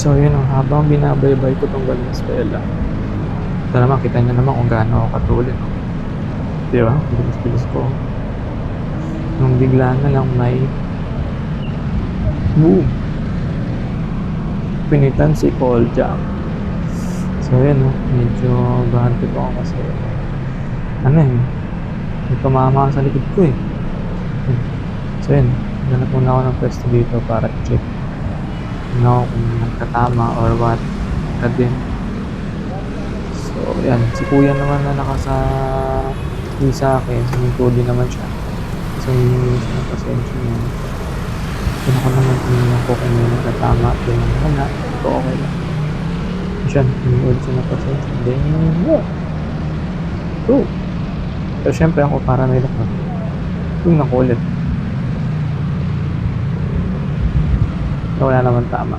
So yun, habang binabaybay ko 'tong Valenzuela, ito naman kita niyo naman kung gaano ako katulin, 'no, 'di ba? Bilis-bilis ko. Nung bigla na lang may boom, pinitan si Kolja. So yun, 'no, medyo bante po ako kasi ano, may tumama sa likod ko, eh. So yun, naghanap muna ako ng puwesto dito para i-check kung nagkatama or what, ka din. So yan, si kuya naman na nakasabi sa'kin, huminto din naman siya. So humingi siya ng pasensya niya. Tinanong ko naman tinignan ko kung may nagkatama din naman wala, sabi ko okey lang. Tapos yun, humingi ulit siya ng pasensya, then yun, go. Pero siyempre ako paranoid ako, tingnan ko ulit na wala namang tama.